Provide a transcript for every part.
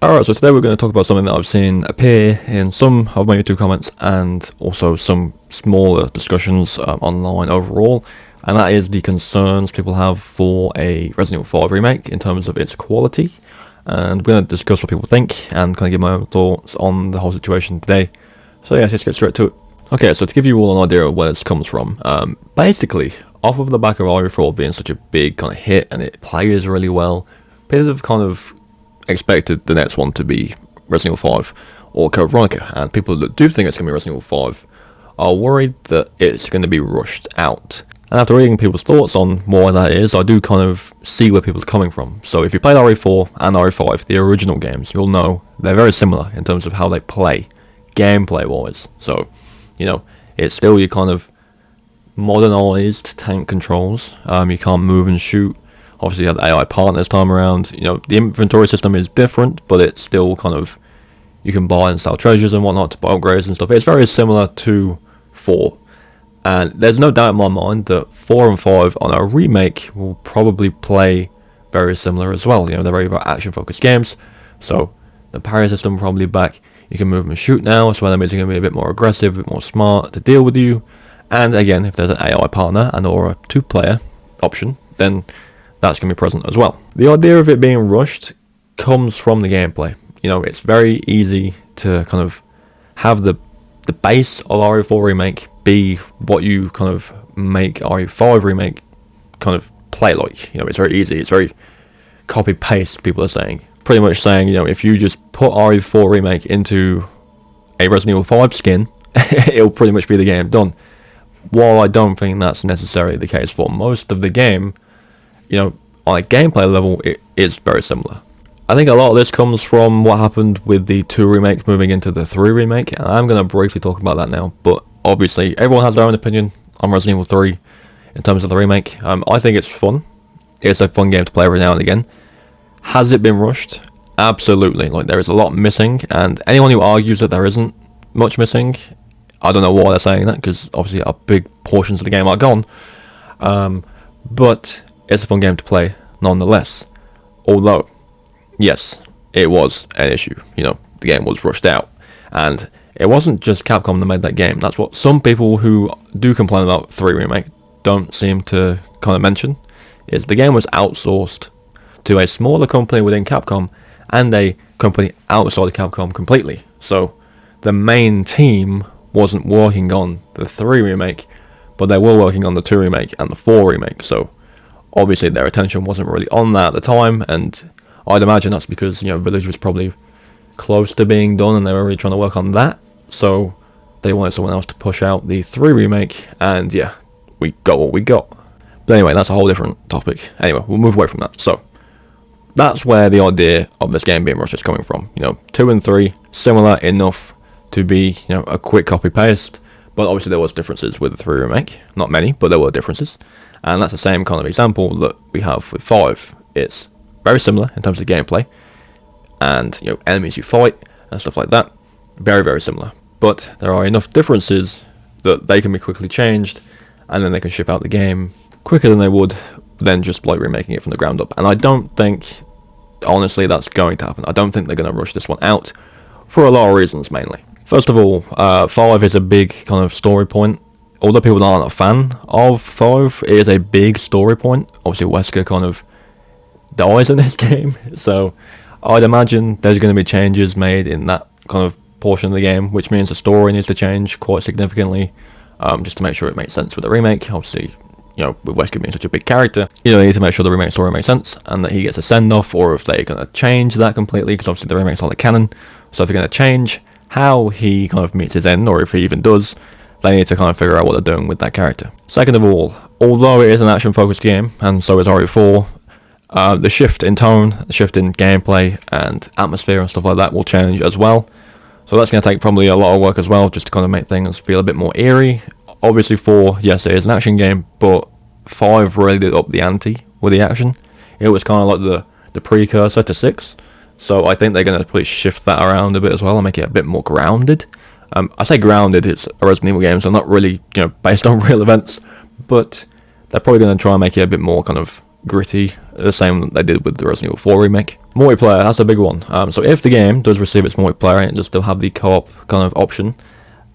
Alright, so today we're going to talk about something that I've seen appear in some of my YouTube comments and also some smaller discussions online overall, and that is the concerns people have for a Resident Evil 5 remake in terms of its quality. And we're going to discuss what people think and kind of give my own thoughts on the whole situation today. So yeah, let's get straight to it. Okay, so to give you all an idea of where this comes from, basically, off of the back of RE4 being such a big kind of hit and it plays really well, people have kind of expected the next one to be Resident Evil 5 or Code Veronica, and people that do think it's going to be Resident Evil 5 are worried that it's going to be rushed out. And after reading people's thoughts on why that is, I do kind of see where people are coming from. So if you played RE4 and RE5, the original games, you'll know they're very similar in terms of how they play, gameplay wise. So, you know, it's still your kind of modernized tank controls. You can't move and shoot. Obviously, you have the AI part this time around. You know, the inventory system is different, but it's still kind of, you can buy and sell treasures and whatnot to buy upgrades and stuff. It's very similar to 4. And there's no doubt in my mind that 4 and 5 on a remake will probably play very similar as well. You know, they're very action-focused games. So, the parry system probably back. You can move and shoot now, so enemies are going to be a bit more aggressive, a bit more smart to deal with you. And again, if there's an AI partner and or a 2-player option, then that's going to be present as well. The idea of it being rushed comes from the gameplay. You know, it's very easy to kind of have the base of RE4 Remake be what you kind of make RE5 Remake kind of play like. You know, it's very easy. It's very copy-paste, people are saying. Pretty much saying, you know, if you just put RE4 Remake into a Resident Evil 5 skin, it'll pretty much be the game done. While I don't think that's necessarily the case for most of the game, you know, on a gameplay level, it is very similar. I think a lot of this comes from what happened with the 2 remake moving into the 3 remake, and I'm going to briefly talk about that now, but obviously everyone has their own opinion on Resident Evil 3 in terms of the remake. I think it's fun. It's a fun game to play every now and again. Has it been rushed? Absolutely. Like, there is a lot missing, and anyone who argues that there isn't much missing, I don't know why they're saying that, because obviously big portions of the game are gone. But it's a fun game to play nonetheless. Although, yes, it was an issue. You know, the game was rushed out. And it wasn't just Capcom that made that game. That's what some people who do complain about 3 Remake don't seem to kind of mention, is the game was outsourced to a smaller company within Capcom and a company outside of Capcom completely. So the main team wasn't working on the 3 Remake, but they were working on the 2 Remake and the 4 Remake. So obviously their attention wasn't really on that at the time, and I'd imagine that's because, you know, Village was probably close to being done and they were really trying to work on that, so they wanted someone else to push out the 3 remake, and yeah, we got what we got. But anyway, that's a whole different topic. Anyway, we'll move away from that. So that's where the idea of this game being rushed is coming from. You know, 2 and 3 similar enough to be, you know, a quick copy paste, but obviously there was differences with the 3 remake. Not many, but there were differences. And that's the same kind of example that we have with 5. It's very similar in terms of gameplay, and, you know, enemies you fight and stuff like that, very, very similar. But there are enough differences that they can be quickly changed, and then they can ship out the game quicker than they would than just like remaking it from the ground up. And I don't think, honestly, that's going to happen. I don't think they're going to rush this one out for a lot of reasons, mainly. First of all, 5 is a big kind of story point. Although people aren't a fan of 5, it is a big story point. Obviously, Wesker kind of dies in this game, so I'd imagine there's going to be changes made in that kind of portion of the game, which means the story needs to change quite significantly, just to make sure it makes sense with the remake. Obviously, you know, with Wesker being such a big character, you know, they need to make sure the remake story makes sense and that he gets a send-off, or if they're going to change that completely, because obviously the remake's not the canon, so if they're going to change how he kind of meets his end, or if he even does, they need to kind of figure out what they're doing with that character. Second of all, although it is an action-focused game, and so is RE4, the shift in tone, the shift in gameplay and atmosphere and stuff like that will change as well. So that's going to take probably a lot of work as well, just to kind of make things feel a bit more eerie. Obviously 4, yes, it is an action game, but 5 really did up the ante with the action. It was kind of like the precursor to 6. So I think they're going to probably shift that around a bit as well and make it a bit more grounded. I say grounded, it's a Resident Evil game, so not really, you know, based on real events, but they're probably going to try and make it a bit more kind of gritty, the same they did with the Resident Evil 4 remake. Multiplayer, that's a big one. So if the game does receive its multiplayer and does still have the co-op kind of option,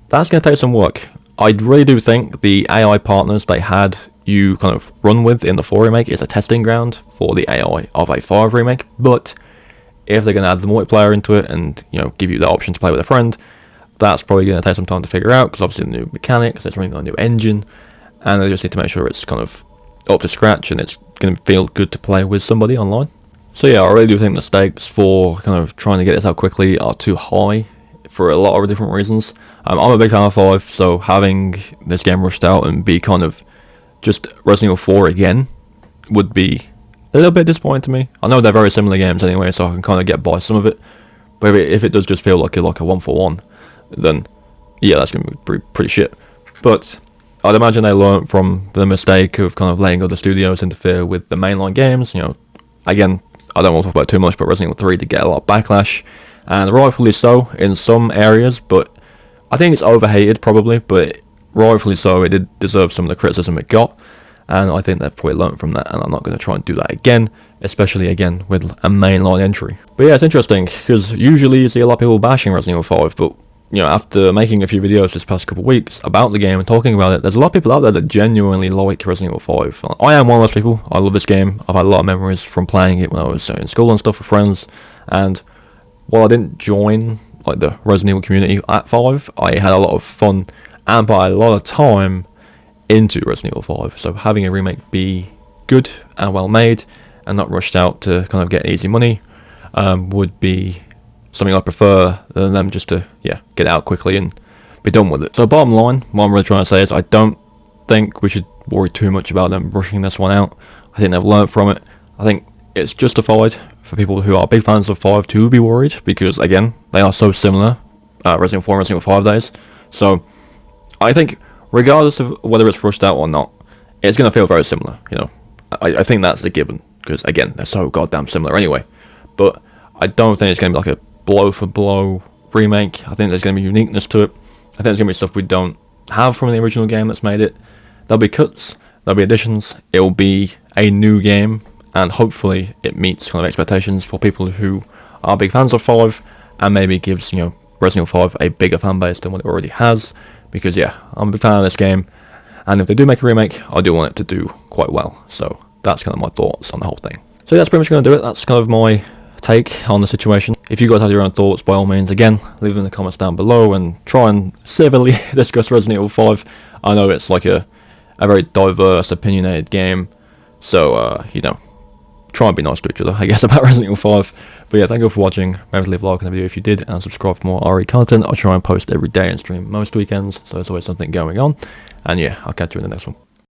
that's going to take some work. I really do think the AI partners they had you kind of run with in the 4 remake is a testing ground for the AI of a 5 remake, but if they're going to add the multiplayer into it and, you know, give you the option to play with a friend, that's probably going to take some time to figure out, because obviously the new mechanics, it's running on a new engine, and they just need to make sure it's kind of up to scratch and it's going to feel good to play with somebody online. So yeah, I really do think the stakes for kind of trying to get this out quickly are too high for a lot of different reasons. I'm a big fan of 5, so having this game rushed out and be kind of just Resident Evil 4 again would be a little bit disappointing to me. I know they're very similar games anyway, so I can kind of get by some of it, but if it does just feel like a 1-for-1, then yeah, that's going to be pretty shit. But I'd imagine they learned from the mistake of kind of letting other studios interfere with the mainline games. You know, again, I don't want to talk about it too much, but Resident Evil 3 did get a lot of backlash, and rightfully so in some areas, but I think it's overhated probably, but rightfully so, it did deserve some of the criticism it got, and I think they've probably learned from that, and I'm not going to try and do that again, especially again with a mainline entry. But yeah, it's interesting, because usually you see a lot of people bashing Resident Evil 5, but you know, after making a few videos this past couple of weeks about the game and talking about it, there's a lot of people out there that genuinely like Resident Evil 5. I am one of those people. I love this game. I've had a lot of memories from playing it when I was in school and stuff with friends, and while I didn't join like the Resident Evil community at 5, I had a lot of fun and put a lot of time into Resident Evil 5. So having a remake be good and well made and not rushed out to kind of get easy money would be something I prefer than them just to get it out quickly and be done with it. So bottom line, what I'm really trying to say is I don't think we should worry too much about them rushing this one out. I think they've learned from it. I think it's justified for people who are big fans of 5 to be worried, because again, they are so similar, Resident Evil 4 and Resident Evil 5 days. So I think regardless of whether it's rushed out or not, it's going to feel very similar. You know, I think that's a given, because again, they're so goddamn similar anyway. But I don't think it's going to be like a blow for blow remake. I think there's going to be uniqueness to it. I think there's going to be stuff we don't have from the original game that's made it. There'll be cuts, there'll be additions, it will be a new game, and hopefully it meets kind of expectations for people who are big fans of 5, and maybe gives, you know, Resident Evil 5 a bigger fan base than what it already has, because yeah, I'm a big fan of this game, and if they do make a remake, I do want it to do quite well. So that's kind of my thoughts on the whole thing. So yeah, that's pretty much going to do it. That's kind of my take on the situation. If you guys have your own thoughts, by all means, again, leave them in the comments down below and try and civilly discuss Resident Evil 5. I know it's like a very diverse, opinionated game, so you know, try and be nice to each other, I guess, about Resident Evil 5. But yeah, thank you for watching. Remember to leave a like on the video if you did, and subscribe for more RE content. I try and post every day and stream most weekends, so there's always something going on. And yeah, I'll catch you in the next one.